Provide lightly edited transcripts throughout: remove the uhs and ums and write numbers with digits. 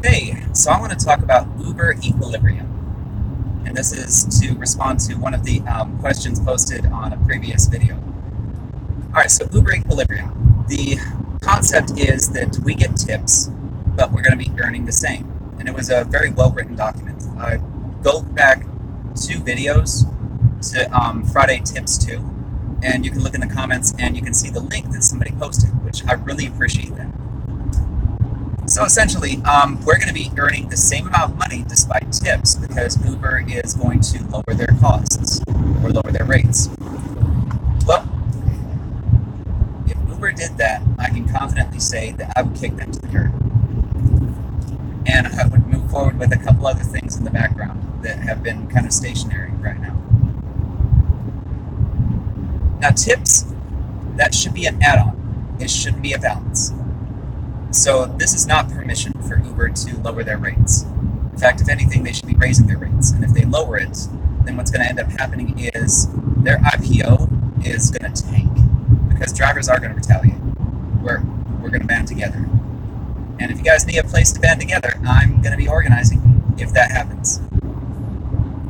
Hey, so I want to talk about Uber Equilibrium, and this is to respond to one of the questions posted on a previous video. All right, so Uber Equilibrium. The concept is that we get tips, but we're going to be earning the same. And it was a very well-written document. Go back 2 videos to Friday Tips 2, and you can look in the comments and you can see the link that somebody posted, which I really appreciate that. So essentially, we're going to be earning the same amount of money despite tips because Uber is going to lower their costs or lower their rates. Well, if Uber did that, I can confidently say that I would kick them to the curb. And I would move forward with a couple other things in the background that have been kind of stationary right now. Now, tips, that should be an add-on. It shouldn't be a balance. So this is not permission for Uber to lower their rates. In fact, if anything, they should be raising their rates. And if they lower it, then what's going to end up happening is their IPO is going to tank because drivers are going to retaliate. We're going to band together. And if you guys need a place to band together, I'm going to be organizing if that happens.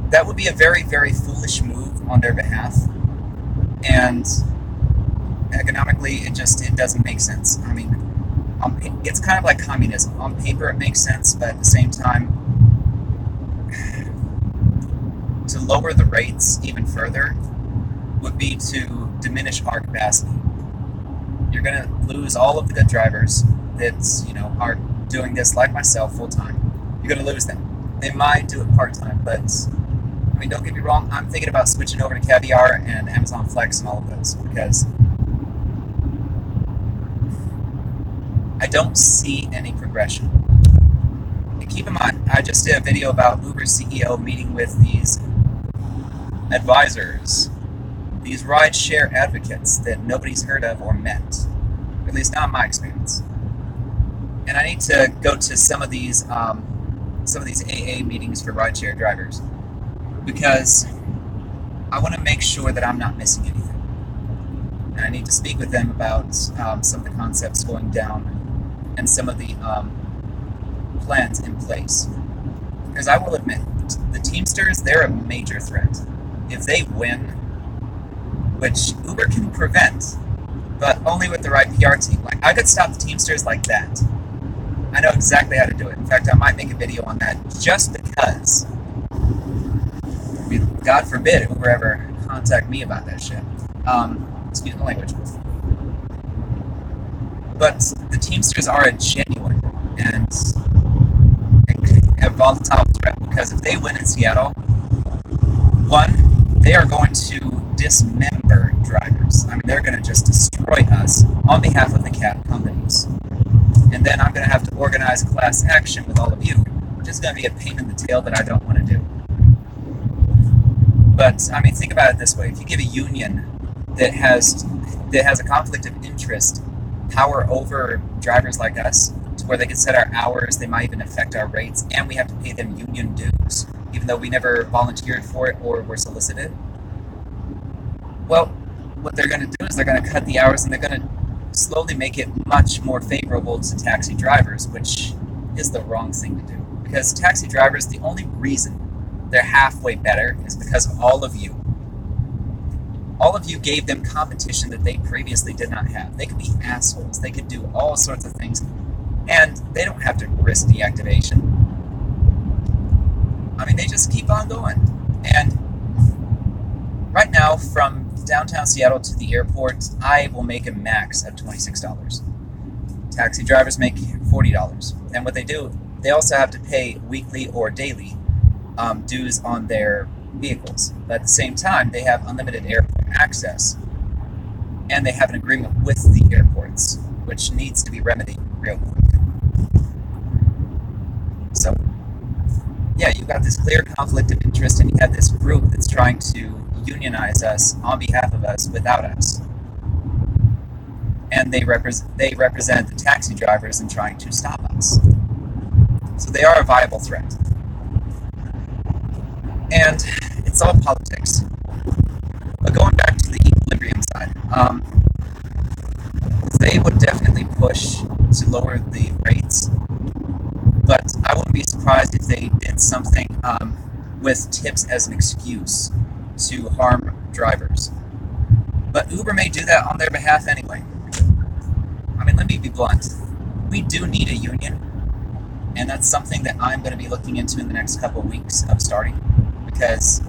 That would be a very, very foolish move on their behalf. And economically, it doesn't make sense. I mean, it's kind of like communism. On paper, it makes sense, but at the same time, to lower the rates even further would be to diminish our capacity. You're going to lose all of the good drivers that are doing this, like myself, full time. You're going to lose them. They might do it part time, but I mean, don't get me wrong. I'm thinking about switching over to Caviar and Amazon Flex and all of those because I don't see any progression. And keep in mind, I just did a video about Uber's CEO meeting with these advisors, these ride-share advocates that nobody's heard of or met, at least not in my experience. And I need to go to some of these AA meetings for ride-share drivers because I want to make sure that I'm not missing anything. And I need to speak with them about some of the concepts going down and some of the plans in place. Because I will admit, the Teamsters, they're a major threat. If they win, which Uber can prevent, but only with the right PR team. Like, I could stop the Teamsters like that. I know exactly how to do it. In fact, I might make a video on that just because, I mean, God forbid Uber ever contact me about that shit. Excuse the language. But the Teamsters are a genuine and a volatile threat because if they win in Seattle, one, they are going to dismember drivers. I mean, they're going to just destroy us on behalf of the cab companies. And then I'm going to have to organize class action with all of you, which is going to be a pain in the tail that I don't want to do. But, I mean, think about it this way. If you give a union that has a conflict of interest power over drivers like us to where they can set our hours, they might even affect our rates, and we have to pay them union dues, even though we never volunteered for it or were solicited. Well, what they're going to do is they're going to cut the hours and they're going to slowly make it much more favorable to taxi drivers, which is the wrong thing to do. Because taxi drivers, the only reason they're halfway better is because of all of you. All of you gave them competition that they previously did not have. They could be assholes. They could do all sorts of things. And they don't have to risk deactivation. I mean, they just keep on going. And right now, from downtown Seattle to the airport, I will make a max of $26. Taxi drivers make $40. And what they do, they also have to pay weekly or daily dues on their vehicles. But at the same time, they have unlimited airport access, and they have an agreement with the airports, which needs to be remedied real quick. So, yeah, you've got this clear conflict of interest, and you have this group that's trying to unionize us on behalf of us without us. And they represent the taxi drivers in trying to stop us. So they are a viable threat. And it's all politics. But going back to the equilibrium side, they would definitely push to lower the rates, but wouldn't be surprised if they did something with tips as an excuse to harm drivers. But Uber may do that on their behalf anyway. I mean, let me be blunt. We do need a union, and that's something that I'm going to be looking into in the next couple of weeks of starting, because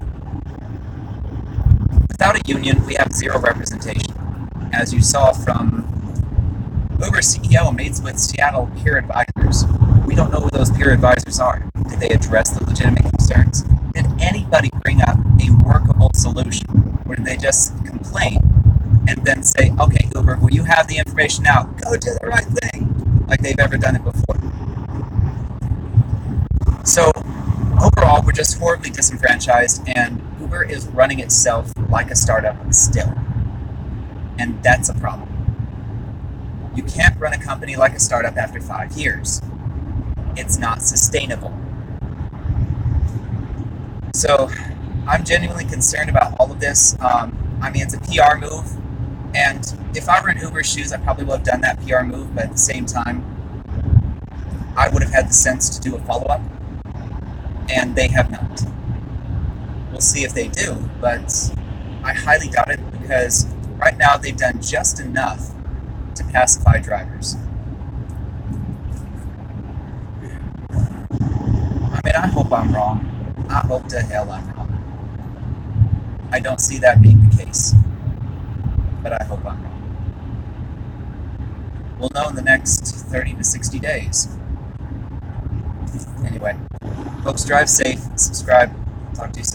without a union, we have zero representation. As you saw from Uber CEO meets with Seattle peer advisors. We don't know who those peer advisors are. Did they address the legitimate concerns? Did anybody bring up a workable solution? Or did they just complain and then say, okay, Uber, well, you have the information now. Go do the right thing, like they've ever done it before. So overall, we're just horribly disenfranchised, and Uber is running itself like a startup still. And that's a problem. You can't run a company like a startup after 5 years. It's not sustainable. So I'm genuinely concerned about all of this. I mean, it's a PR move, and if I were in Uber's shoes, I probably would have done that PR move, but at the same time, I would have had the sense to do a follow-up, and they have not. We'll see if they do, but I highly doubt it, because right now they've done just enough to pacify drivers. I mean, I hope I'm wrong. I hope to hell I'm wrong. I don't see that being the case, but I hope I'm wrong. We'll know in the next 30 to 60 days. Anyway, folks, drive safe, subscribe, talk to you soon.